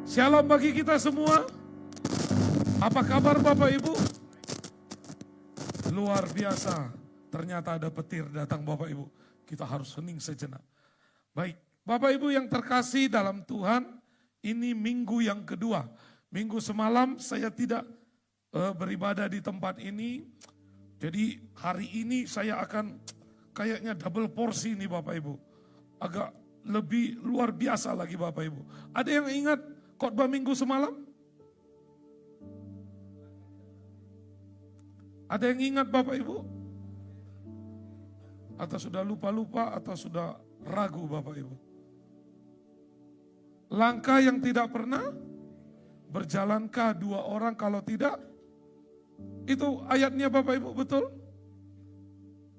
Shalom bagi kita semua. Apa kabar Bapak Ibu? Luar biasa. Ternyata ada petir datang Bapak Ibu. Kita harus hening sejenak. Baik, Bapak Ibu yang terkasih dalam Tuhan, ini minggu yang kedua. Minggu semalam saya tidak beribadah di tempat ini. Jadi hari ini saya akan kayaknya double porsi nih Bapak Ibu. Agak lebih luar biasa lagi Bapak Ibu. Ada yang ingat khotbah minggu semalam? Ada yang ingat Bapak Ibu? Atau sudah lupa-lupa atau sudah ragu Bapak Ibu? Langkah yang tidak pernah, berjalankah dua orang kalau tidak? Itu ayatnya Bapak Ibu, betul?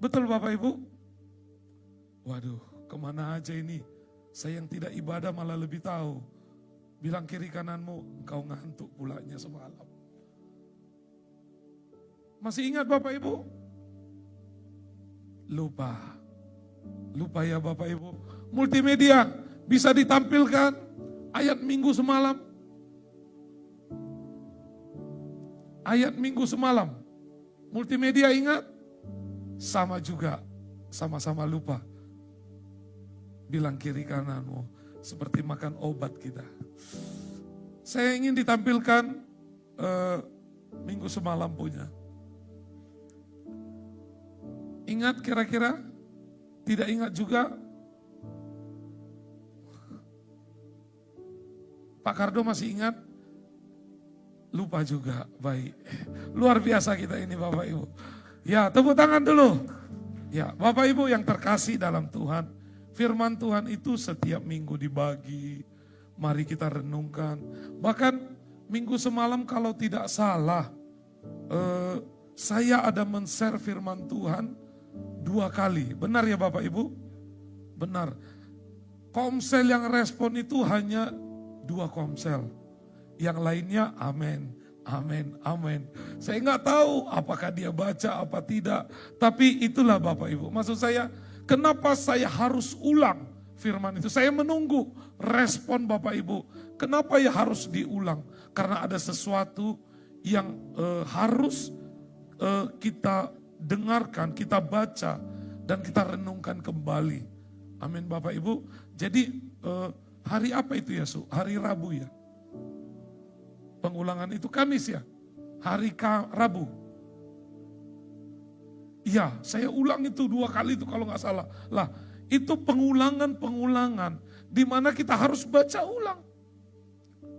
Betul Bapak Ibu? Waduh, kemana aja ini? Saya yang tidak ibadah malah lebih tahu. Bilang kiri kananmu, engkau ngantuk pulanya semalam. Masih ingat Bapak Ibu? Lupa. Lupa ya Bapak Ibu. Multimedia bisa ditampilkan ayat minggu semalam. Ayat minggu semalam. Multimedia ingat? Sama juga. Sama-sama lupa. Bilang kiri kananmu. Seperti makan obat kita. Saya ingin ditampilkan minggu semalam punya. Ingat kira-kira? Tidak ingat juga? Pak Kardo masih ingat? Lupa juga, baik. Luar biasa kita ini Bapak Ibu. Ya, tepuk tangan dulu. Ya, Bapak Ibu yang terkasih dalam Tuhan. Firman Tuhan itu setiap minggu dibagi. Mari kita renungkan. Bahkan minggu semalam kalau tidak salah, saya ada men-share firman Tuhan 2 kali. Benar ya Bapak Ibu? Benar. Komsel yang respon itu hanya 2 komsel. Yang lainnya amin, amin, amin. Saya nggak tahu apakah dia baca apa tidak. Tapi itulah Bapak Ibu. Maksud saya, kenapa saya harus ulang firman itu? Saya menunggu respon Bapak Ibu. Kenapa ya harus diulang? Karena ada sesuatu yang harus kita dengarkan, kita baca, dan kita renungkan kembali. Amin Bapak Ibu. Jadi hari apa itu ya Su? Hari Rabu ya? Pengulangan itu Kamis ya? Hari Rabu. Iya, saya ulang itu 2 kali itu kalau nggak salah. Lah, itu pengulangan di mana kita harus baca ulang.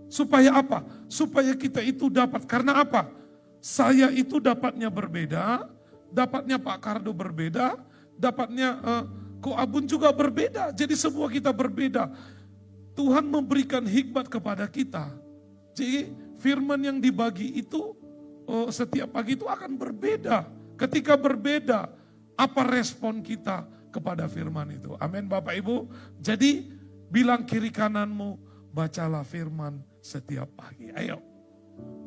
Supaya apa? Supaya kita itu dapat. Karena apa? Saya itu dapatnya berbeda, dapatnya Pak Kardo berbeda, dapatnya Ko Abun juga berbeda. Jadi semua kita berbeda. Tuhan memberikan hikmat kepada kita. Jadi firman yang dibagi itu setiap pagi itu akan berbeda. Ketika berbeda, apa respon kita kepada firman itu? Amin Bapak Ibu. Jadi bilang kiri kananmu, bacalah firman setiap pagi. Ayo.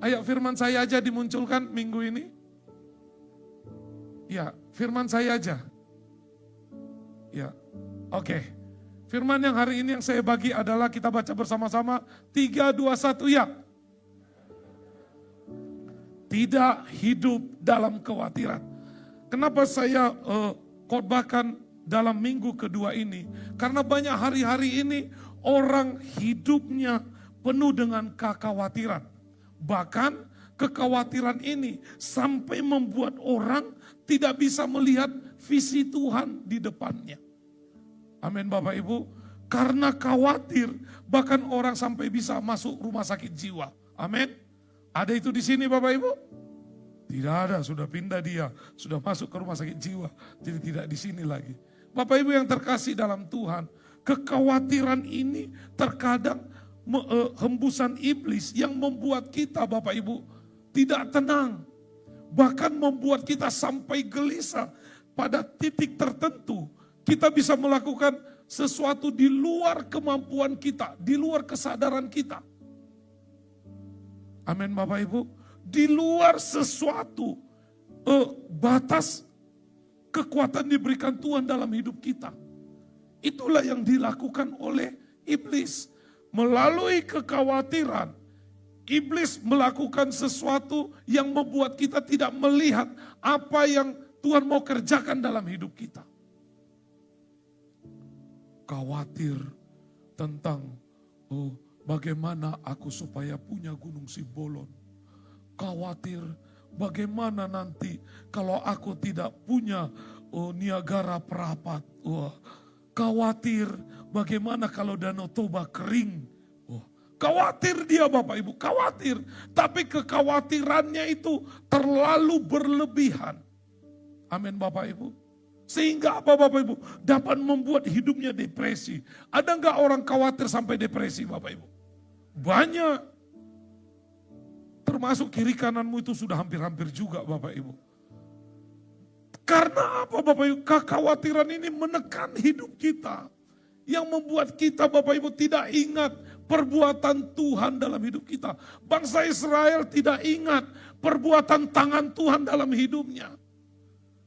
Ayo firman saya aja dimunculkan minggu ini. Ya, firman saya aja. Ya, oke. Firman yang hari ini yang saya bagi adalah kita baca bersama-sama. 3, 2, 1, ya. Tidak hidup dalam kekhawatiran. Kenapa saya khotbahkan dalam minggu kedua ini? Karena banyak hari-hari ini orang hidupnya penuh dengan kekhawatiran. Bahkan kekhawatiran ini sampai membuat orang tidak bisa melihat visi Tuhan di depannya. Amin Bapak Ibu. Karena khawatir bahkan orang sampai bisa masuk rumah sakit jiwa. Amin. Ada itu di sini Bapak Ibu? Tidak ada, sudah pindah dia, sudah masuk ke rumah sakit jiwa. Jadi tidak di sini lagi. Bapak Ibu yang terkasih dalam Tuhan, kekhawatiran ini terkadang hembusan iblis yang membuat kita Bapak Ibu tidak tenang. Bahkan membuat kita sampai gelisah. Pada titik tertentu kita bisa melakukan sesuatu di luar kemampuan kita, di luar kesadaran kita. Amin Bapak Ibu. Di luar sesuatu batas kekuatan diberikan Tuhan dalam hidup kita. Itulah yang dilakukan oleh iblis. melalui kekhawatiran, iblis melakukan sesuatu yang membuat kita tidak melihat apa yang Tuhan mau kerjakan dalam hidup kita. Khawatir tentang bagaimana aku supaya punya Gunung Simbolon. Khawatir bagaimana nanti kalau aku tidak punya Niagara Perapat. Khawatir bagaimana kalau Danau Toba kering. Khawatir dia Bapak Ibu, khawatir. Tapi kekhawatirannya itu terlalu berlebihan. Amin Bapak Ibu. Sehingga apa Bapak Ibu? Dapat membuat hidupnya depresi. Ada nggak orang khawatir sampai depresi Bapak Ibu? Banyak. Termasuk kiri kananmu itu sudah hampir-hampir juga Bapak Ibu. Karena apa Bapak Ibu? Kekhawatiran ini menekan hidup kita. Yang membuat kita Bapak Ibu tidak ingat perbuatan Tuhan dalam hidup kita. Bangsa Israel tidak ingat perbuatan tangan Tuhan dalam hidupnya.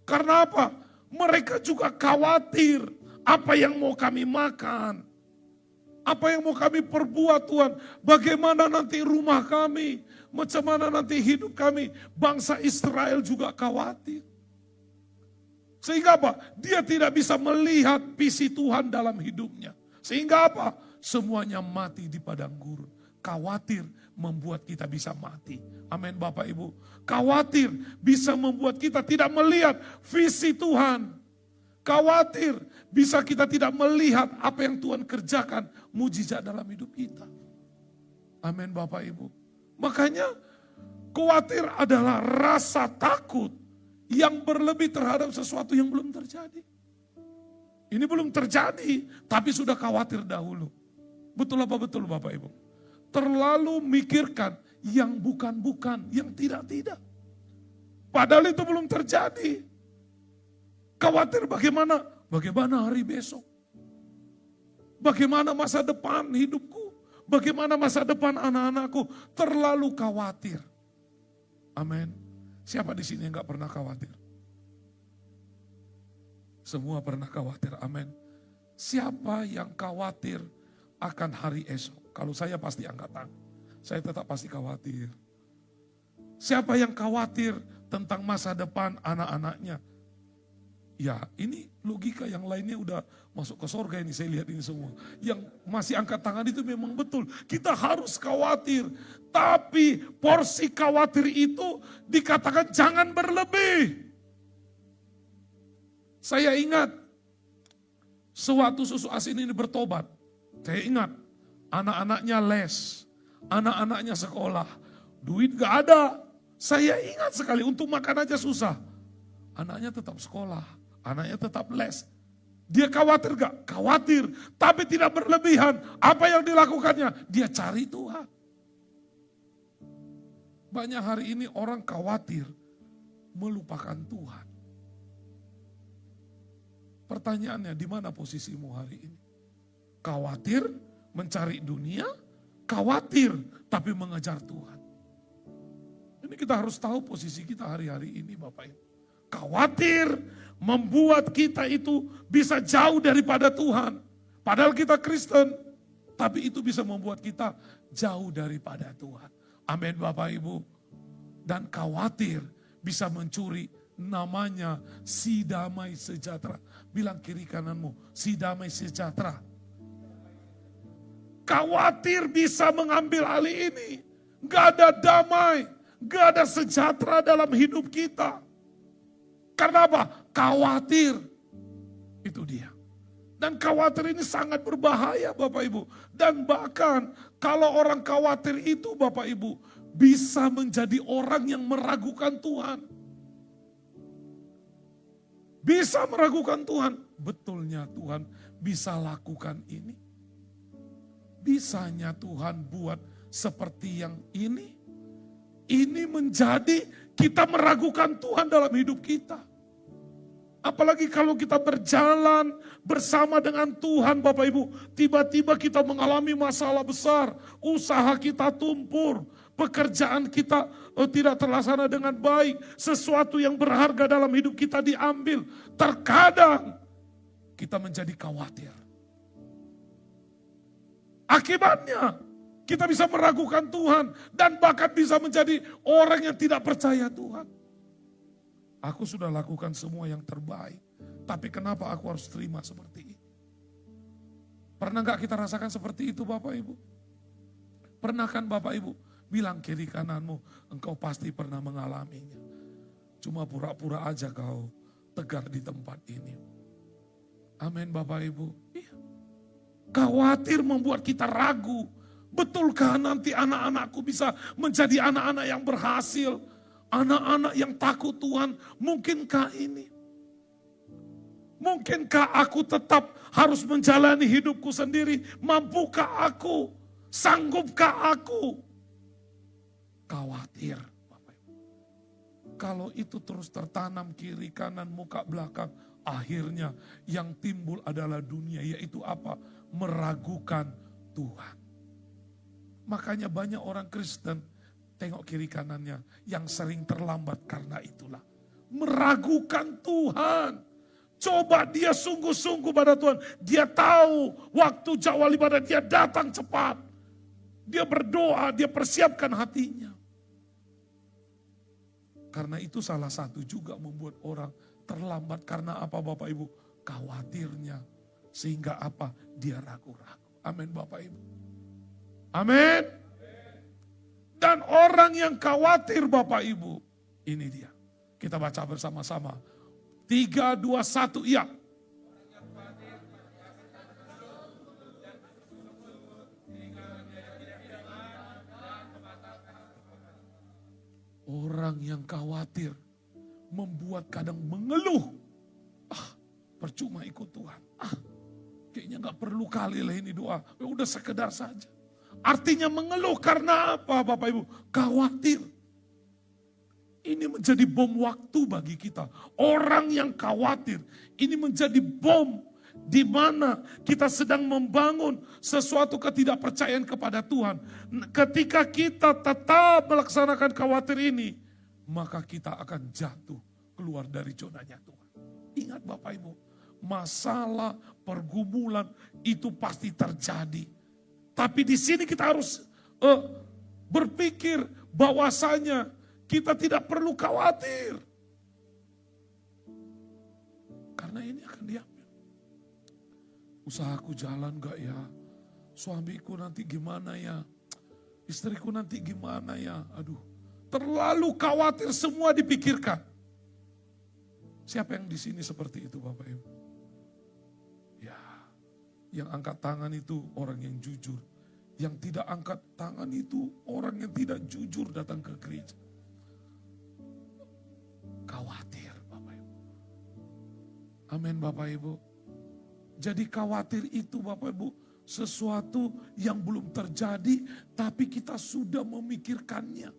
Karena apa? Mereka juga khawatir apa yang mau kami makan. Apa yang mau kami perbuat Tuhan. Bagaimana nanti rumah kami. Macam mana nanti hidup kami. Bangsa Israel juga khawatir. Sehingga apa? Dia tidak bisa melihat visi Tuhan dalam hidupnya. Sehingga apa? Semuanya mati di padang gurun. Khawatir membuat kita bisa mati. Amin Bapak Ibu. Khawatir bisa membuat kita tidak melihat visi Tuhan. Khawatir bisa kita tidak melihat apa yang Tuhan kerjakan mujizat dalam hidup kita. Amin Bapak Ibu. Makanya khawatir adalah rasa takut yang berlebih terhadap sesuatu yang belum terjadi. Ini belum terjadi, tapi sudah khawatir dahulu. Betul apa betul Bapak Ibu? Terlalu mikirkan yang bukan-bukan, yang tidak-tidak. Padahal itu belum terjadi. Khawatir bagaimana hari besok. Bagaimana masa depan hidupku. Bagaimana masa depan anak-anakku. Terlalu khawatir. Amin. Siapa di sini yang gak pernah khawatir? Semua pernah khawatir, amin. Siapa yang khawatir akan hari esok? Kalau saya pasti angkat tangan. Saya tetap pasti khawatir. Siapa yang khawatir tentang masa depan anak-anaknya? Ya ini logika yang lainnya udah masuk ke surga ini, saya lihat ini semua. Yang masih angkat tangan itu memang betul. Kita harus khawatir. Tapi porsi khawatir itu dikatakan jangan berlebih. Saya ingat sewaktu susu asin ini bertobat. Saya ingat anak-anaknya les, anak-anaknya sekolah. Duit gak ada. Saya ingat sekali untuk makan aja susah. Anaknya tetap sekolah, anaknya tetap les. Dia khawatir gak? Khawatir, tapi tidak berlebihan. Apa yang dilakukannya? Dia cari Tuhan. Banyak hari ini orang khawatir melupakan Tuhan. Pertanyaannya, di mana posisimu hari ini? Khawatir mencari dunia, khawatir tapi mengejar Tuhan. Ini kita harus tahu posisi kita hari-hari ini Bapak Ibu. Khawatir membuat kita itu bisa jauh daripada Tuhan. Padahal kita Kristen, tapi itu bisa membuat kita jauh daripada Tuhan. Amin Bapak Ibu. Dan khawatir bisa mencuri namanya si damai sejahtera. Bilang kiri kananmu, si damai sejahtera. Khawatir bisa mengambil alih ini. Gak ada damai, gak ada sejahtera dalam hidup kita. Karena apa? Khawatir. Itu dia. Dan khawatir ini sangat berbahaya Bapak Ibu. Dan bahkan kalau orang khawatir itu Bapak Ibu bisa menjadi orang yang meragukan Tuhan. Bisa meragukan Tuhan. Betulnya Tuhan bisa lakukan ini. Bisanya Tuhan buat seperti yang ini. Ini menjadi kita meragukan Tuhan dalam hidup kita. Apalagi kalau kita berjalan bersama dengan Tuhan Bapak Ibu. Tiba-tiba kita mengalami masalah besar. Usaha kita tumpur. Pekerjaan kita tidak terlaksana dengan baik. Sesuatu yang berharga dalam hidup kita diambil. Terkadang kita menjadi khawatir. Akibatnya kita bisa meragukan Tuhan dan bahkan bisa menjadi orang yang tidak percaya Tuhan. Aku sudah lakukan semua yang terbaik, tapi kenapa aku harus terima seperti ini? Pernah gak kita rasakan seperti itu Bapak Ibu? Pernah kan Bapak Ibu bilang kiri kananmu, engkau pasti pernah mengalaminya. Cuma pura-pura aja kau tegar di tempat ini. Amin Bapak Ibu. Iya. Khawatir membuat kita ragu. Betulkah nanti anak-anakku bisa menjadi anak-anak yang berhasil? Anak-anak yang takut Tuhan, mungkinkah ini? Mungkinkah aku tetap harus menjalani hidupku sendiri? Mampukah aku? Sanggupkah aku? Khawatir. Kalau itu terus tertanam kiri, kanan, muka, belakang, akhirnya yang timbul adalah dunia, yaitu apa? Meragukan Tuhan. Makanya banyak orang Kristen, tengok kiri kanannya, yang sering terlambat karena itulah. Meragukan Tuhan. Coba dia sungguh-sungguh pada Tuhan. Dia tahu waktu jadwal ibadah dia datang cepat. Dia berdoa, dia persiapkan hatinya. Karena itu salah satu juga membuat orang terlambat. Karena apa Bapak Ibu? Khawatirnya. Sehingga apa? Dia ragu-ragu. Amin Bapak Ibu. Amin. Dan orang yang khawatir Bapak Ibu. Ini dia. Kita baca bersama-sama. 3, 2, 1, iya. Orang yang khawatir membuat kadang mengeluh. Percuma ikut Tuhan. Kayaknya gak perlu kali lah ini doa. Udah sekedar saja. Artinya mengeluh karena apa Bapak Ibu? Khawatir. Ini menjadi bom waktu bagi kita. Orang yang khawatir. Ini menjadi bom di mana kita sedang membangun sesuatu ketidakpercayaan kepada Tuhan. Ketika kita tetap melaksanakan khawatir ini, maka kita akan jatuh keluar dari zonanya Tuhan. Ingat Bapak Ibu, masalah pergumulan itu pasti terjadi. Tapi di sini kita harus berpikir bahwasanya kita tidak perlu khawatir. Karena ini akan diambil. Usahaku jalan gak ya? Suamiku nanti gimana ya? Istriku nanti gimana ya? Aduh, terlalu khawatir semua dipikirkan. Siapa yang di sini seperti itu Bapak Ibu? Ya, yang angkat tangan itu orang yang jujur. Yang tidak angkat tangan itu orang yang tidak jujur datang ke gereja. Khawatir Bapak Ibu. Amin Bapak Ibu. Jadi khawatir itu Bapak Ibu sesuatu yang belum terjadi tapi kita sudah memikirkannya.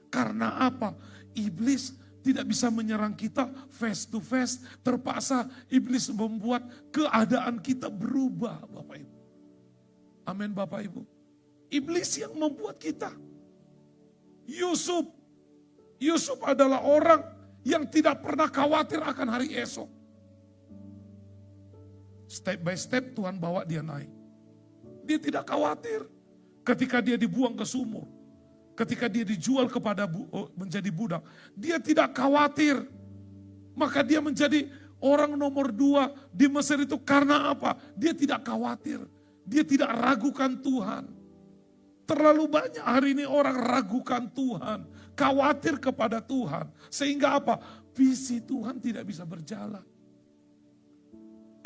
Karena apa? Iblis tidak bisa menyerang kita face to face. Terpaksa iblis membuat keadaan kita berubah Bapak Ibu. Amin Bapak Ibu. Iblis yang membuat kita. Yusuf adalah orang yang tidak pernah khawatir akan hari esok. Step by step Tuhan bawa dia naik. Dia tidak khawatir ketika dia dibuang ke sumur. Ketika dia dijual kepada menjadi budak. Dia tidak khawatir. Maka dia menjadi orang nomor 2 di Mesir itu karena apa? Dia tidak khawatir. Dia tidak ragukan Tuhan. Terlalu banyak hari ini orang ragukan Tuhan. Khawatir kepada Tuhan. Sehingga apa? Visi Tuhan tidak bisa berjalan.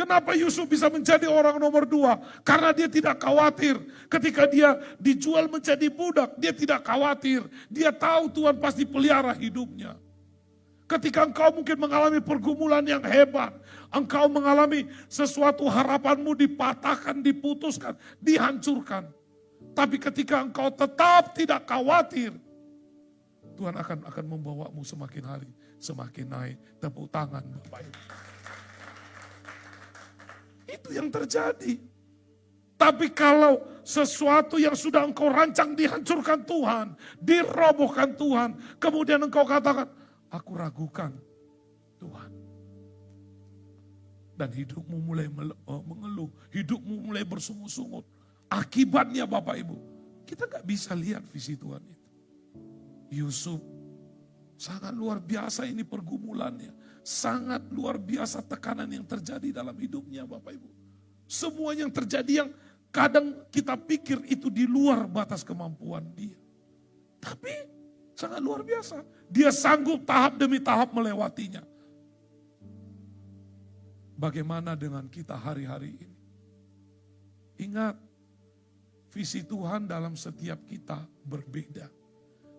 Kenapa Yusuf bisa menjadi orang nomor 2? Karena dia tidak khawatir. Ketika dia dijual menjadi budak, dia tidak khawatir. Dia tahu Tuhan pasti pelihara hidupnya. Ketika engkau mungkin mengalami pergumulan yang hebat, engkau mengalami sesuatu harapanmu dipatahkan, diputuskan, dihancurkan. Tapi ketika engkau tetap tidak khawatir, Tuhan akan membawamu semakin hari, semakin naik. Tepuk tangan Bapak Ibu. Itu yang terjadi. Tapi kalau sesuatu yang sudah engkau rancang dihancurkan Tuhan, dirobohkan Tuhan, kemudian engkau katakan, aku ragukan Tuhan. Dan hidupmu mulai mengeluh, hidupmu mulai bersungut-sungut. Akibatnya Bapak Ibu, kita gak bisa lihat visi Tuhan itu. Yusuf, sangat luar biasa ini pergumulannya. Sangat luar biasa tekanan yang terjadi dalam hidupnya Bapak Ibu. Semua yang terjadi yang kadang kita pikir itu di luar batas kemampuan dia. Tapi sangat luar biasa. Dia sanggup tahap demi tahap melewatinya. Bagaimana dengan kita hari-hari ini? Ingat, visi Tuhan dalam setiap kita berbeda.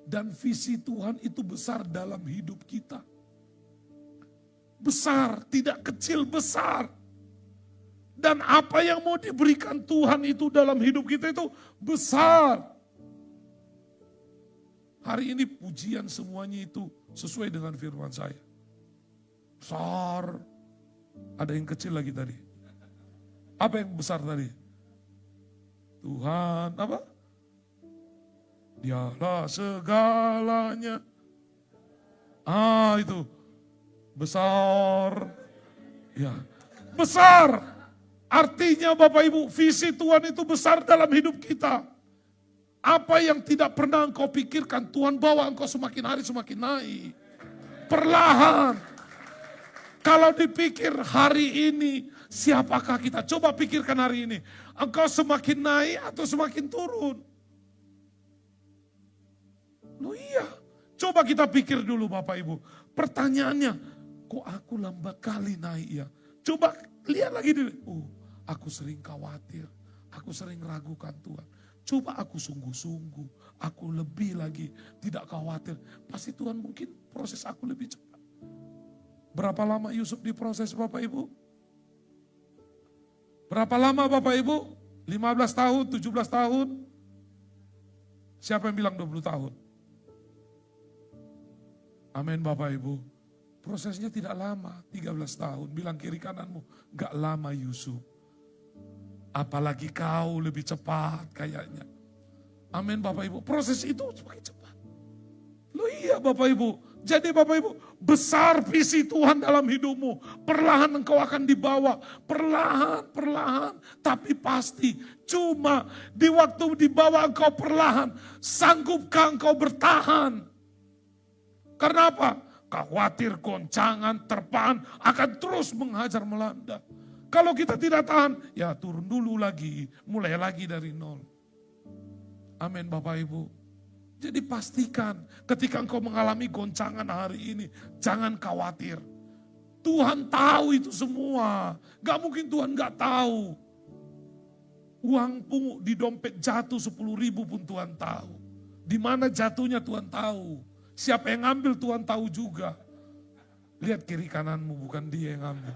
Dan visi Tuhan itu besar dalam hidup kita. Besar, tidak kecil, besar. Dan apa yang mau diberikan Tuhan itu dalam hidup kita itu besar. Hari ini pujian semuanya itu sesuai dengan firman saya. Besar. Ada yang kecil lagi tadi. Apa yang besar tadi? Tuhan apa? Dialah segalanya. Itu. Besar. Ya. Besar. Artinya Bapak Ibu, visi Tuhan itu besar dalam hidup kita. Apa yang tidak pernah engkau pikirkan, Tuhan bawa engkau semakin hari semakin naik. Perlahan. Kalau dipikir hari ini, siapakah kita? Coba pikirkan hari ini. Engkau semakin naik atau semakin turun? Loh iya. Coba kita pikir dulu Bapak Ibu. Pertanyaannya, kok aku lambat kali naik ya? Coba lihat lagi dulu. Aku sering khawatir. Aku sering ragukan Tuhan. Coba aku sungguh-sungguh. Aku lebih lagi tidak khawatir. Pasti Tuhan mungkin proses aku lebih cepat. Berapa lama Yusuf diproses Bapak Ibu? Berapa lama Bapak Ibu? 15 tahun, 17 tahun? Siapa yang bilang 20 tahun? Amin Bapak Ibu. Prosesnya tidak lama, 13 tahun. Bilang kiri kananmu, gak lama Yusuf. Apalagi kau lebih cepat kayaknya. Amin Bapak Ibu. Proses itu semakin cepat. Loh iya Bapak Ibu. Jadi Bapak Ibu, besar visi Tuhan dalam hidupmu. Perlahan engkau akan dibawa. Perlahan. Tapi pasti cuma di waktu dibawa engkau perlahan. Sanggupkah engkau bertahan? Karena apa? Khawatir, goncangan, terpaan akan terus menghajar melanda. Kalau kita tidak tahan, ya turun dulu lagi. Mulai lagi dari nol. Amin Bapak Ibu. Jadi pastikan ketika engkau mengalami goncangan hari ini, jangan khawatir. Tuhan tahu itu semua. Gak mungkin Tuhan gak tahu. Uang pungut di dompet jatuh 10.000 pun Tuhan tahu. Di mana jatuhnya Tuhan tahu. Siapa yang ngambil Tuhan tahu juga. Lihat kiri kananmu, bukan dia yang ngambil.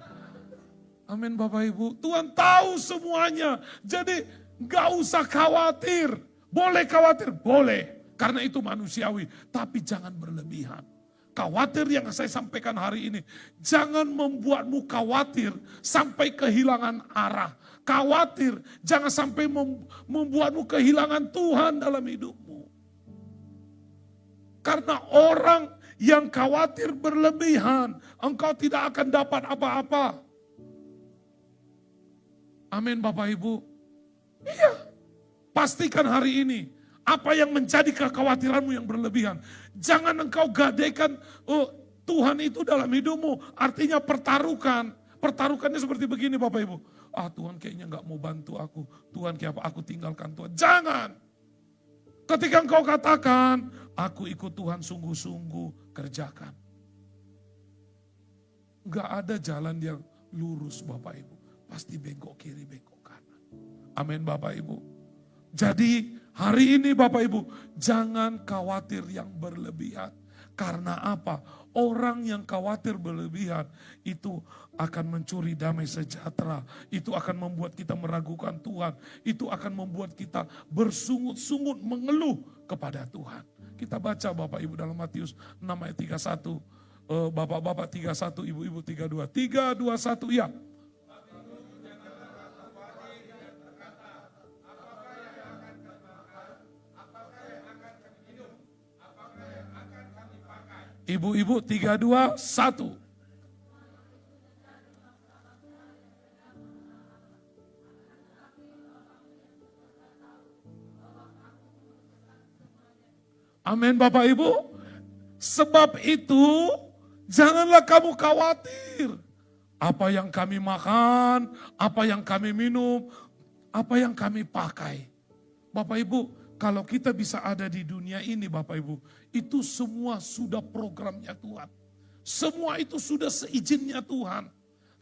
Amin Bapak Ibu. Tuhan tahu semuanya. Jadi gak usah khawatir. Boleh khawatir? Boleh. Karena itu manusiawi, tapi jangan berlebihan. Khawatir yang saya sampaikan hari ini, jangan membuatmu khawatir sampai kehilangan arah. Khawatir, jangan sampai membuatmu kehilangan Tuhan dalam hidupmu. Karena orang yang khawatir berlebihan, engkau tidak akan dapat apa-apa. Amin Bapak Ibu. Iya, pastikan hari ini. Apa yang menjadi kekhawatiranmu yang berlebihan. Jangan engkau gadaikan Tuhan itu dalam hidupmu. Artinya pertaruhkan. Pertaruhkannya seperti begini Bapak Ibu. Tuhan kayaknya gak mau bantu aku. Tuhan kayak apa? Aku tinggalkan Tuhan. Jangan. Ketika engkau katakan, aku ikut Tuhan sungguh-sungguh, kerjakan. Gak ada jalan yang lurus Bapak Ibu. Pasti bengkok kiri, bengkok kanan. Amin Bapak Ibu. Jadi hari ini Bapak Ibu, jangan khawatir yang berlebihan. Karena apa? Orang yang khawatir berlebihan itu akan mencuri damai sejahtera. Itu akan membuat kita meragukan Tuhan. Itu akan membuat kita bersungut-sungut mengeluh kepada Tuhan. Kita baca Bapak Ibu dalam Matius 6 ayat 31. Bapak-bapak 31, ibu-ibu 32. 3, 2, 1, ya. Ibu-ibu 3, 2, 1. Amin Bapak Ibu. Sebab itu janganlah kamu khawatir. Apa yang kami makan, apa yang kami minum, apa yang kami pakai. Bapak Ibu, kalau kita bisa ada di dunia ini Bapak Ibu, itu semua sudah programnya Tuhan. Semua itu sudah seizinnya Tuhan.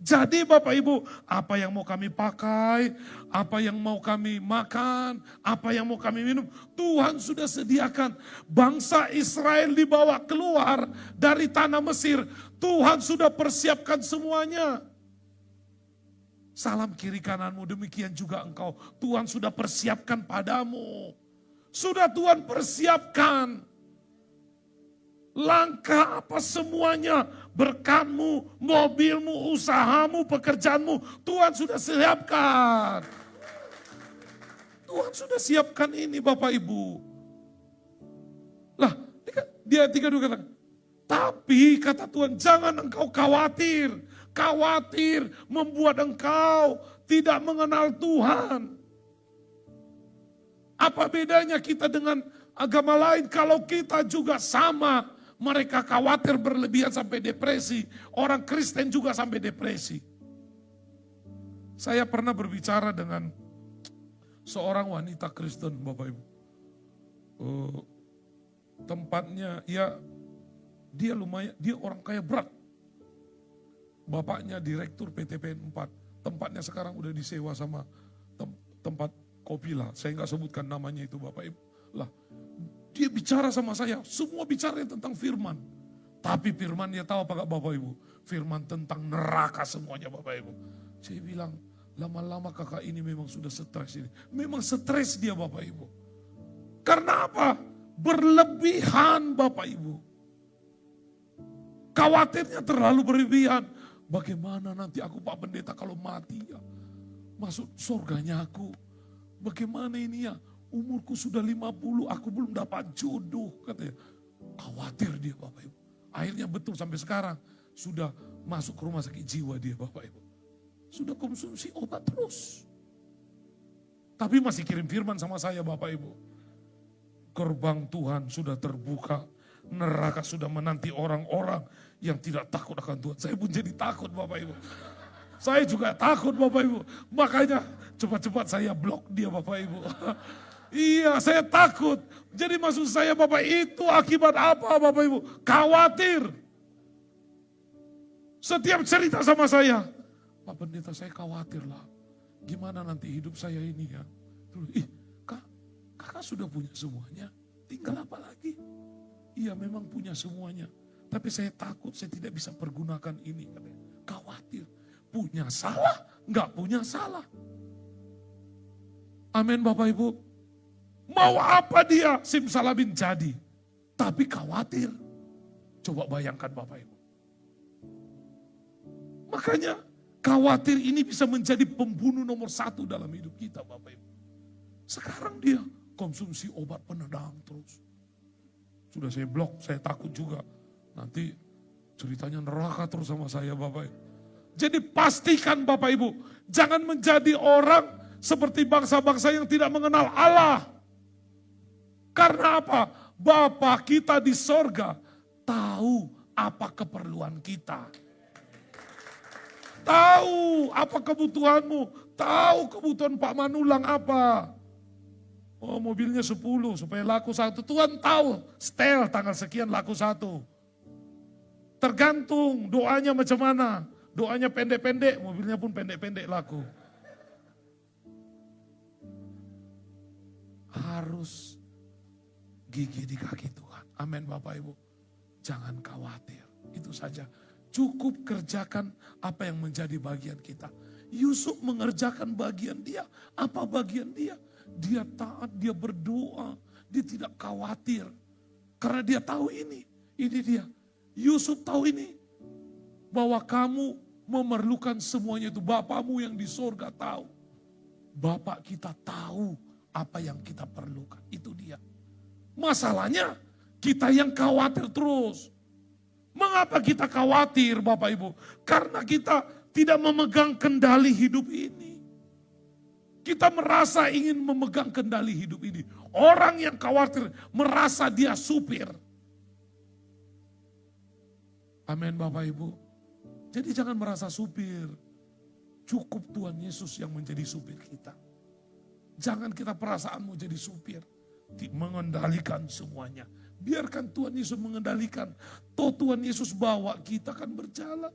Jadi Bapak Ibu, apa yang mau kami pakai, apa yang mau kami makan, apa yang mau kami minum, Tuhan sudah sediakan. Bangsa Israel dibawa keluar dari tanah Mesir, Tuhan sudah persiapkan semuanya. Salam kiri kananmu, demikian juga engkau. Tuhan sudah persiapkan padamu. Sudah Tuhan persiapkan. Langkah apa semuanya, berkatmu, mobilmu, usahamu, pekerjaanmu, Tuhan sudah siapkan. Tuhan sudah siapkan ini Bapak Ibu. Lah, dia 32 katakan, tapi kata Tuhan, jangan engkau khawatir. Khawatir membuat engkau tidak mengenal Tuhan. Apa bedanya kita dengan agama lain kalau kita juga sama? Mereka khawatir berlebihan sampai depresi. Orang Kristen juga sampai depresi. Saya pernah berbicara dengan seorang wanita Kristen, Bapak Ibu. Tempatnya, ya dia lumayan, dia orang kaya berat. Bapaknya direktur PTPN 4. Tempatnya sekarang udah disewa sama tempat kopi lah. Saya nggak sebutkan namanya itu Bapak Ibu. Lah, dia bicara sama saya, semua bicara tentang firman. Tapi firman dia tahu apa gak Bapak Ibu? Firman tentang neraka semuanya Bapak Ibu. Saya bilang, lama-lama kakak ini memang sudah stres ini. Memang stres dia Bapak Ibu. Karena apa? Berlebihan Bapak Ibu. Khawatirnya terlalu berlebihan. Bagaimana nanti aku Pak Pendeta kalau mati ya? Masuk surganya aku. Bagaimana ini ya? Umurku sudah 50, aku belum dapat jodoh, katanya. Khawatir dia Bapak Ibu. Akhirnya betul sampai sekarang sudah masuk ke rumah sakit jiwa dia Bapak Ibu. Sudah konsumsi obat terus. Tapi masih kirim firman sama saya Bapak Ibu. Gerbang Tuhan sudah terbuka. Neraka sudah menanti orang-orang yang tidak takut akan Tuhan. Saya pun jadi takut Bapak Ibu. Saya juga takut Bapak Ibu. Makanya cepat-cepat saya blok dia Bapak Ibu. Iya, saya takut. Jadi maksud saya Bapak, itu akibat apa Bapak Ibu? Khawatir. Setiap cerita sama saya, Pak Pendeta saya khawatir lah. Gimana nanti hidup saya ini ya? Kakak sudah punya semuanya. Tinggal apa lagi? Iya memang punya semuanya. Tapi saya takut saya tidak bisa pergunakan ini. Khawatir. Punya salah? Enggak punya salah. Amin Bapak Ibu. Mau apa dia simsalabim jadi. Tapi khawatir. Coba bayangkan Bapak Ibu. Makanya khawatir ini bisa menjadi pembunuh nomor 1 dalam hidup kita Bapak Ibu. Sekarang dia konsumsi obat penenang terus. Sudah saya blok, saya takut juga. Nanti ceritanya neraka terus sama saya Bapak Ibu. Jadi pastikan Bapak Ibu, jangan menjadi orang seperti bangsa-bangsa yang tidak mengenal Allah. Karena apa? Bapa kita di sorga tahu apa keperluan kita. Tahu apa kebutuhanmu. Tahu kebutuhan Pak Manulang apa. Oh mobilnya 10 supaya laku 1. Tuhan tahu setel tanggal sekian laku 1. Tergantung doanya macam mana. Doanya pendek-pendek, mobilnya pun pendek-pendek laku. Harus gigi di kaki Tuhan. Amin Bapak Ibu. Jangan khawatir. Itu saja. Cukup kerjakan apa yang menjadi bagian kita. Yusuf mengerjakan bagian dia. Apa bagian dia? Dia taat, dia berdoa. Dia tidak khawatir. Karena dia tahu ini. Ini dia. Yusuf tahu ini. Bahwa kamu memerlukan semuanya itu. Bapamu yang di sorga tahu. Bapak kita tahu apa yang kita perlukan. Itu dia. Masalahnya kita yang khawatir terus. Mengapa kita khawatir Bapak Ibu? Karena kita tidak memegang kendali hidup ini. Kita merasa ingin memegang kendali hidup ini. Orang yang khawatir merasa dia supir. Amin Bapak Ibu. Jadi jangan merasa supir. Cukup Tuhan Yesus yang menjadi supir kita. Jangan kita perasaanmu jadi supir. Mengendalikan semuanya. Biarkan Tuhan Yesus mengendalikan. Toh Tuhan Yesus bawa kita kan berjalan.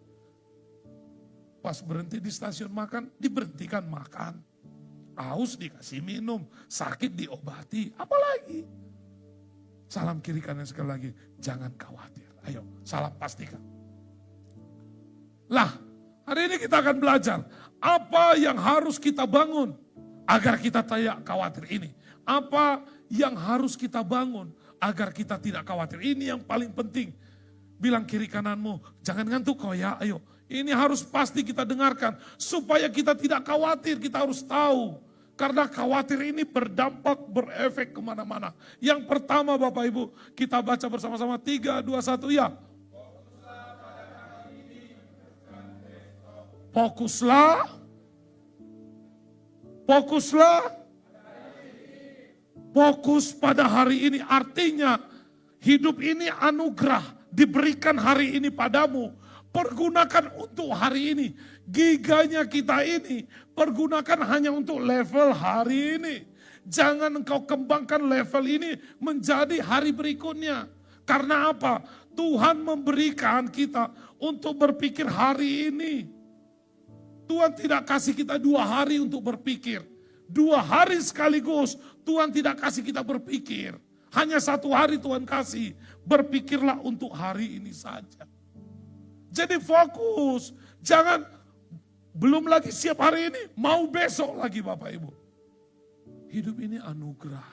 Pas berhenti di stasiun makan, diberhentikan makan. Haus dikasih minum, sakit diobati, apalagi. Salam kiri kanan sekali lagi, jangan khawatir. Ayo, salam pastikan. Lah, hari ini kita akan belajar apa yang harus kita bangun agar kita tidak khawatir ini. Apa yang harus kita bangun agar kita tidak khawatir. Ini yang paling penting. Bilang kiri kananmu, jangan ngantuk kau ya, ayo. Ini harus pasti kita dengarkan supaya kita tidak khawatir, kita harus tahu. Karena khawatir ini berdampak, berefek kemana-mana. Yang pertama Bapak Ibu, kita baca bersama-sama 3, 2, 1 ya. Fokuslah. Fokuslah. Fokus pada hari ini artinya hidup ini anugerah diberikan hari ini padamu. Pergunakan untuk hari ini. Giganya kita ini pergunakan hanya untuk level hari ini. Jangan engkau kembangkan level ini menjadi hari berikutnya. Karena apa? Tuhan memberikan kita untuk berpikir hari ini. Tuhan tidak kasih kita 2 hari untuk berpikir. 2 hari sekaligus Tuhan tidak kasih kita berpikir. Hanya 1 hari Tuhan kasih. Berpikirlah untuk hari ini saja. Jadi fokus, jangan belum lagi siap hari ini, mau besok lagi Bapak Ibu. Hidup ini anugerah.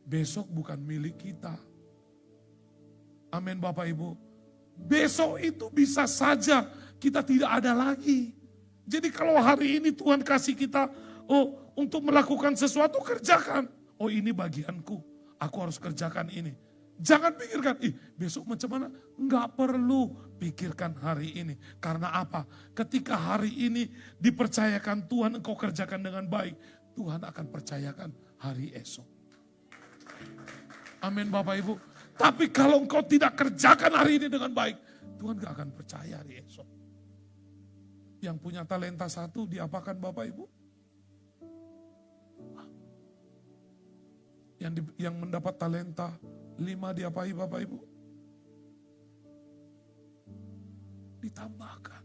Besok bukan milik kita. Amin Bapak Ibu. Besok itu bisa saja kita tidak ada lagi. Jadi kalau hari ini Tuhan kasih kita untuk melakukan sesuatu, kerjakan. Oh ini bagianku, aku harus kerjakan ini. Jangan pikirkan, besok macam mana? Enggak perlu pikirkan hari ini. Karena apa? Ketika hari ini dipercayakan Tuhan, engkau kerjakan dengan baik. Tuhan akan percayakan hari esok. Amin Bapak Ibu. Tapi kalau engkau tidak kerjakan hari ini dengan baik, Tuhan gak akan percaya hari esok. Yang punya talenta 1 diapakan Bapak Ibu? Yang mendapat talenta 5 diapai Bapak Ibu? Ditambahkan.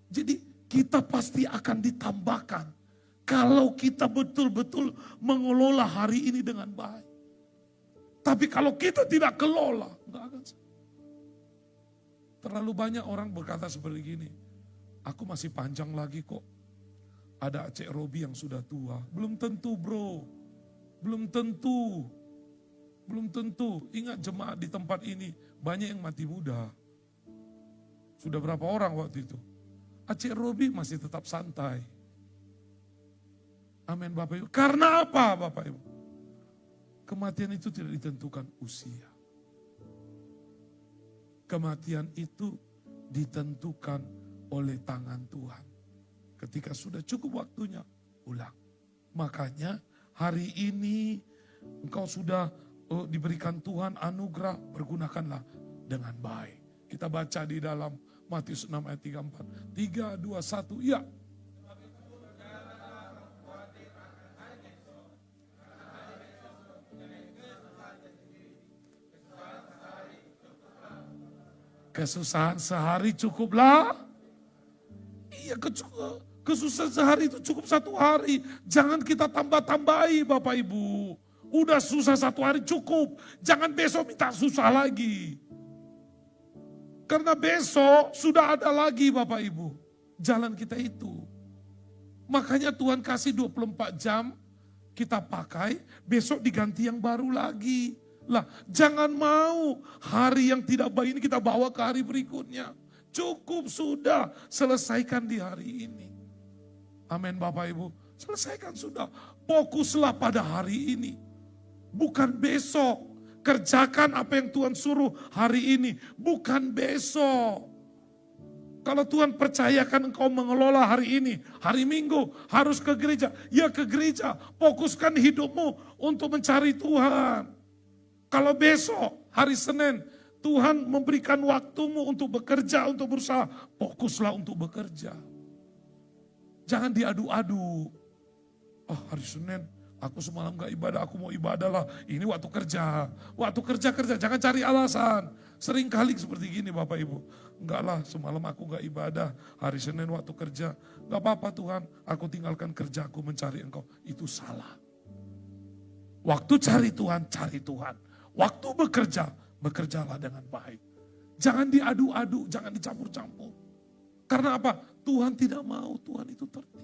Jadi kita pasti akan ditambahkan. Kalau kita betul-betul mengelola hari ini dengan baik. Tapi kalau kita tidak kelola, enggak akan. Terlalu banyak orang berkata seperti gini. Aku masih panjang lagi kok. Ada Cek Robi yang sudah tua. Belum tentu bro. Belum tentu. Belum tentu. Ingat jemaat di tempat ini banyak yang mati muda. Sudah berapa orang waktu itu? Aceh Robi masih tetap santai. Amin Bapak Ibu. Karena apa Bapak Ibu? Kematian itu tidak ditentukan usia. Kematian itu ditentukan oleh tangan Tuhan. Ketika sudah cukup waktunya, ulang. Makanya hari ini engkau sudah diberikan Tuhan anugerah, pergunakanlah dengan baik. Kita baca di dalam Matius 6 ayat 34. 3, 2, 1, ya. Kesusahan sehari cukuplah. Iya, kesusahan sehari itu cukup 1 hari. Jangan kita tambah-tambahi Bapak Ibu. Udah susah 1 hari cukup. Jangan besok minta susah lagi. Karena besok sudah ada lagi Bapak Ibu. Jalan kita itu. Makanya Tuhan kasih 24 jam kita pakai. Besok diganti yang baru lagi. Lah, jangan mau hari yang tidak baik ini kita bawa ke hari berikutnya. Cukup sudah, selesaikan di hari ini. Amin Bapak Ibu. Selesaikan sudah. Fokuslah pada hari ini. Bukan besok. Kerjakan apa yang Tuhan suruh hari ini. Bukan besok. Kalau Tuhan percayakan engkau mengelola hari ini, hari Minggu, harus ke gereja. Ya ke gereja, fokuskan hidupmu untuk mencari Tuhan. Kalau besok, hari Senin, Tuhan memberikan waktumu untuk bekerja, untuk berusaha, fokuslah untuk bekerja. Jangan diadu-adu. Oh hari Senin, aku semalam gak ibadah, aku mau ibadah lah. Ini waktu kerja. Waktu kerja, jangan cari alasan. Sering kali seperti gini Bapak Ibu. Enggak lah, semalam aku gak ibadah. Hari Senin waktu kerja. Gak apa-apa Tuhan, aku tinggalkan kerjaku mencari Engkau. Itu salah. Waktu cari Tuhan, cari Tuhan. Waktu bekerja, bekerjalah dengan baik. Jangan diadu-adu, jangan dicampur-campur. Karena apa? Tuhan tidak mau, Tuhan itu tertib.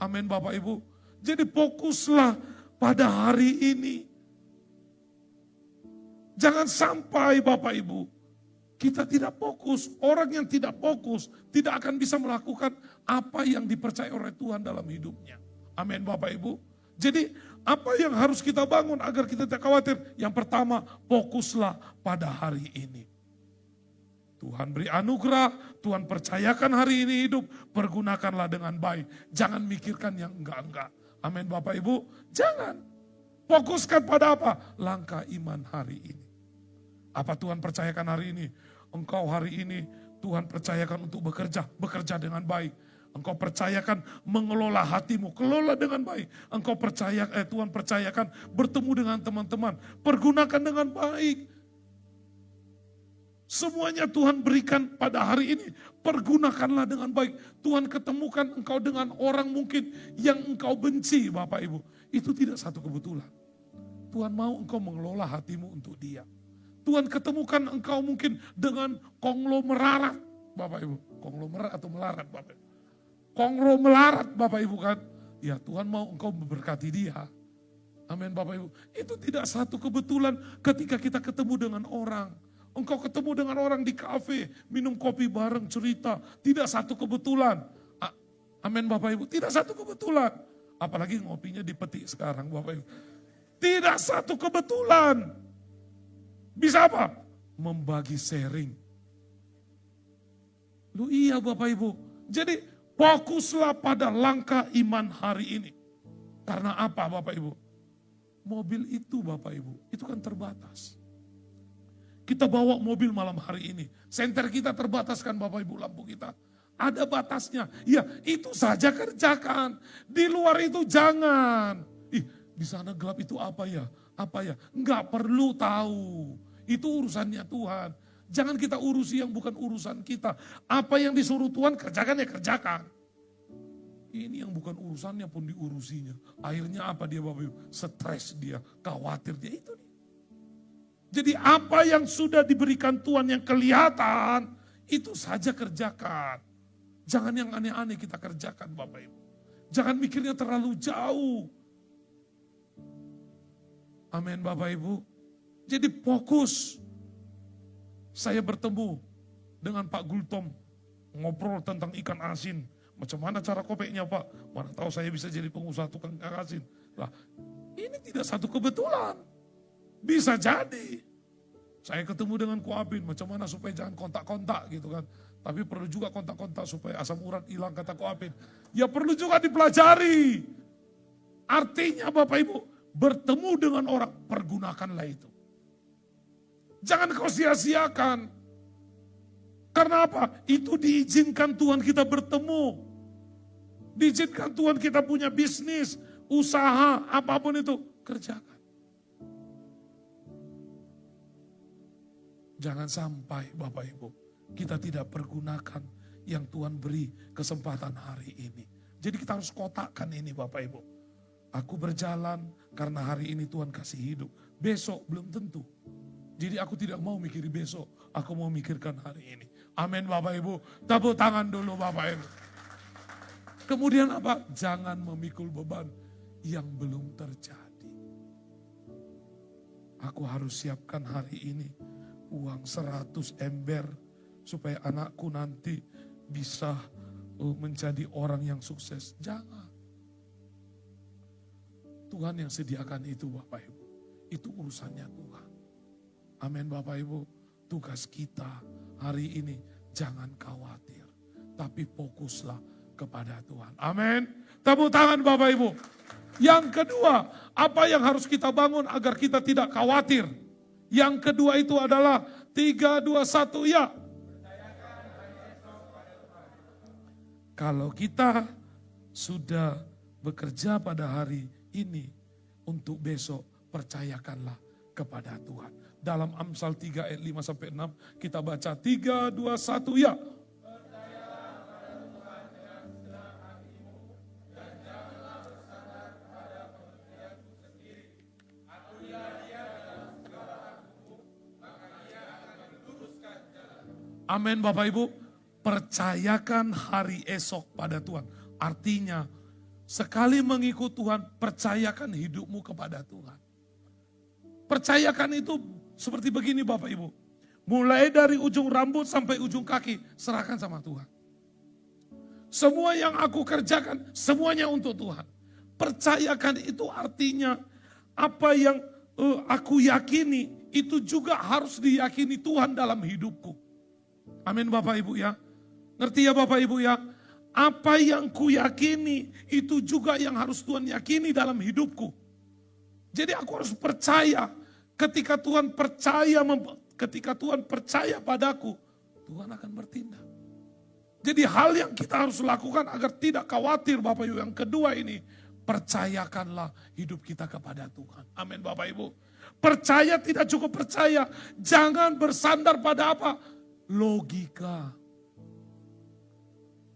Amin Bapak Ibu. Jadi fokuslah pada hari ini. Jangan sampai Bapak Ibu, kita tidak fokus. Orang yang tidak fokus tidak akan bisa melakukan apa yang dipercaya oleh Tuhan dalam hidupnya. Amin Bapak Ibu. Jadi apa yang harus kita bangun agar kita tidak khawatir? Yang pertama, fokuslah pada hari ini. Tuhan beri anugerah, Tuhan percayakan hari ini hidup, pergunakanlah dengan baik. Jangan mikirkan yang enggak-enggak. Amin Bapak Ibu, jangan. Fokuskan pada apa? Langkah iman hari ini. Apa Tuhan percayakan hari ini? Engkau hari ini Tuhan percayakan untuk bekerja dengan baik. Engkau percayakan mengelola hatimu, kelola dengan baik. Engkau Tuhan percayakan bertemu dengan teman-teman, pergunakan dengan baik. Semuanya Tuhan berikan pada hari ini, pergunakanlah dengan baik. Tuhan ketemukan engkau dengan orang mungkin yang engkau benci Bapak Ibu. Itu tidak satu kebetulan. Tuhan mau engkau mengelola hatimu untuk Dia. Tuhan ketemukan engkau mungkin dengan konglomerat Bapak Ibu. Konglomerat atau melarat Bapak Ibu. Konglomerat Bapak Ibu kan. Ya Tuhan mau engkau memberkati dia. Amin Bapak Ibu. Itu tidak satu kebetulan ketika kita ketemu dengan orang. Engkau ketemu dengan orang di kafe, minum kopi bareng, cerita. Tidak satu kebetulan. Amin Bapak Ibu. Tidak satu kebetulan. Apalagi ngopinya dipetik sekarang Bapak Ibu. Tidak satu kebetulan. Bisa apa? Membagi sharing. Lu iya Bapak Ibu. Jadi fokuslah pada langkah iman hari ini. Karena apa Bapak Ibu? Mobil itu Bapak Ibu, itu kan terbatas. Kita bawa mobil malam hari ini. Senter kita terbatas kan Bapak Ibu, lampu kita. Ada batasnya. Ya itu saja kerjakan. Di luar itu jangan. Di sana gelap itu apa ya? Apa ya? Enggak perlu tahu. Itu urusannya Tuhan. Jangan kita urusi yang bukan urusan kita. Apa yang disuruh Tuhan kerjakan ya kerjakan. Ini yang bukan urusannya pun diurusinya. Akhirnya apa dia Bapak Ibu? Stres dia, khawatir dia, itu dia. Jadi apa yang sudah diberikan Tuhan yang kelihatan, itu saja kerjakan. Jangan yang aneh-aneh kita kerjakan Bapak Ibu. Jangan mikirnya terlalu jauh. Amin Bapak Ibu. Jadi fokus. Saya bertemu dengan Pak Gultom, ngobrol tentang ikan asin. Macam mana cara kopeknya Pak? Mana tahu saya bisa jadi pengusaha tukang ikan asin. Lah, ini tidak satu kebetulan. Bisa jadi. Saya ketemu dengan Koapin, macam mana supaya jangan kontak-kontak gitu kan. Tapi perlu juga kontak-kontak supaya asam urat hilang kata Koapin. Ya perlu juga dipelajari. Artinya Bapak Ibu, bertemu dengan orang, pergunakanlah itu. Jangan kau sia-siakan. Karena apa? Itu diizinkan Tuhan kita bertemu. Diizinkan Tuhan kita punya bisnis, usaha, apapun itu. Kerjakan. Jangan sampai Bapak Ibu, kita tidak pergunakan yang Tuhan beri kesempatan hari ini. Jadi kita harus kotakkan ini Bapak Ibu. Aku berjalan karena hari ini Tuhan kasih hidup. Besok belum tentu. Jadi aku tidak mau mikir besok, aku mau mikirkan hari ini. Amin Bapak Ibu, tepuk tangan dulu Bapak Ibu. Kemudian apa? Jangan memikul beban yang belum terjadi. Aku harus siapkan hari ini uang 100 ember supaya anakku nanti bisa menjadi orang yang sukses. Jangan. Tuhan yang sediakan itu Bapak Ibu. Itu urusannya Tuhan. Amin Bapak Ibu, tugas kita hari ini jangan khawatir. tapi fokuslah kepada Tuhan. Amin. Tepuk tangan Bapak Ibu. Yang kedua, apa yang harus kita bangun agar kita tidak khawatir? Yang kedua itu adalah 3, 2, 1 ya. Kalau kita sudah bekerja pada hari ini untuk besok, percayakanlah kepada Tuhan. Dalam Amsal 3 ayat 5 sampai 6 kita baca 3, 2, 1 ya. Amin Bapak Ibu, percayakan hari esok pada Tuhan. Artinya, sekali mengikut Tuhan, percayakan hidupmu kepada Tuhan. Percayakan itu seperti begini Bapak Ibu. Mulai dari ujung rambut sampai ujung kaki, serahkan sama Tuhan. Semua yang aku kerjakan, semuanya untuk Tuhan. Percayakan itu artinya, apa yang aku yakini, itu juga harus diyakini Tuhan dalam hidupku. Amin Bapak Ibu ya. Ngerti ya Bapak Ibu ya. Apa yang ku yakini itu juga yang harus Tuhan yakini dalam hidupku. Jadi aku harus percaya ketika Tuhan percaya padaku, Tuhan akan bertindak. Jadi hal yang kita harus lakukan agar tidak khawatir Bapak Ibu. Yang kedua ini, percayakanlah hidup kita kepada Tuhan. Amin Bapak Ibu. Percaya tidak cukup percaya. Jangan bersandar pada apa? Logika.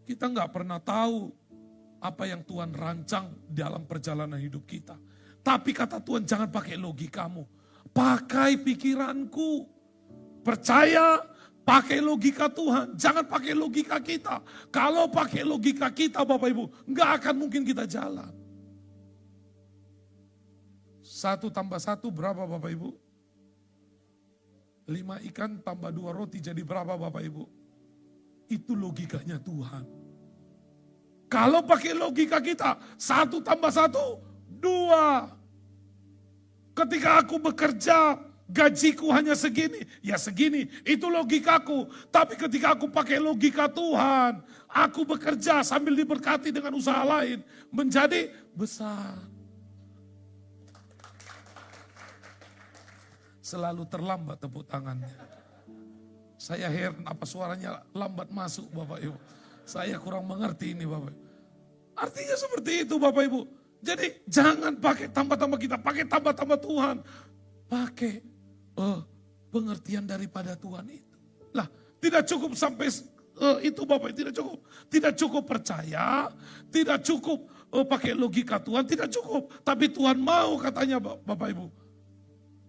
Kita nggak pernah tahu apa yang Tuhan rancang dalam perjalanan hidup kita. Tapi kata Tuhan, jangan pakai logikamu. Pakai pikiranku. Percaya, pakai logika Tuhan. Jangan pakai logika kita. Kalau pakai logika kita Bapak Ibu, nggak akan mungkin kita jalan. 1 tambah 1 berapa Bapak Ibu? 5 ikan tambah 2 roti jadi berapa Bapak Ibu? Itu logikanya Tuhan. Kalau pakai logika kita, 1 tambah 1, 2. Ketika aku bekerja, gajiku hanya segini, ya segini, itu logikaku. Tapi ketika aku pakai logika Tuhan, aku bekerja sambil diberkati dengan usaha lain, menjadi besar. Selalu terlambat tepuk tangannya. Saya heran apa suaranya lambat masuk Bapak Ibu. Saya kurang mengerti ini Bapak Ibu. Artinya seperti itu Bapak Ibu. Jadi jangan pakai tambah-tambah kita, pakai tambah-tambah Tuhan. Pakai pengertian daripada Tuhan itu. Lah, tidak cukup sampai itu Bapak, tidak cukup. Tidak cukup percaya, tidak cukup pakai logika Tuhan, tidak cukup. Tapi Tuhan mau katanya Bapak Ibu.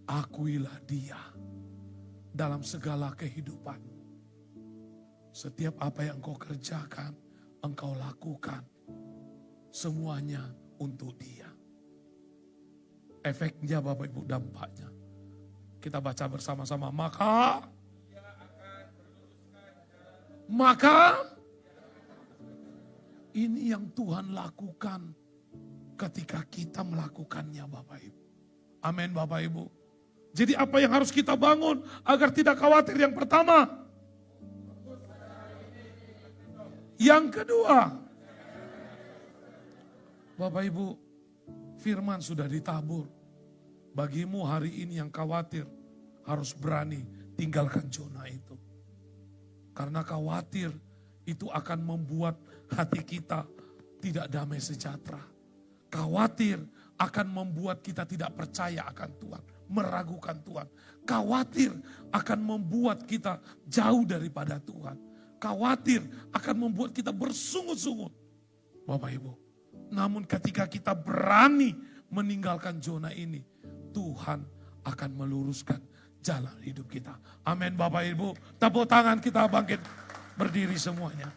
Akuilah dia dalam segala kehidupan. Setiap apa yang engkau kerjakan, engkau lakukan. Semuanya untuk dia. Efeknya Bapak Ibu, dampaknya. Kita baca bersama-sama. Maka ini yang Tuhan lakukan ketika kita melakukannya Bapak Ibu. Amin Bapak Ibu. Jadi apa yang harus kita bangun agar tidak khawatir? Yang pertama. Yang kedua. Bapak Ibu, firman sudah ditabur. Bagimu hari ini yang khawatir, harus berani tinggalkan zona itu. Karena khawatir itu akan membuat hati kita tidak damai sejahtera. Khawatir akan membuat kita tidak percaya akan Tuhan, meragukan Tuhan. Khawatir akan membuat kita jauh daripada Tuhan. Khawatir akan membuat kita bersungut-sungut. Bapak Ibu, namun ketika kita berani meninggalkan zona ini, Tuhan akan meluruskan jalan hidup kita. Amin Bapak Ibu. Tepuk tangan, kita bangkit berdiri semuanya.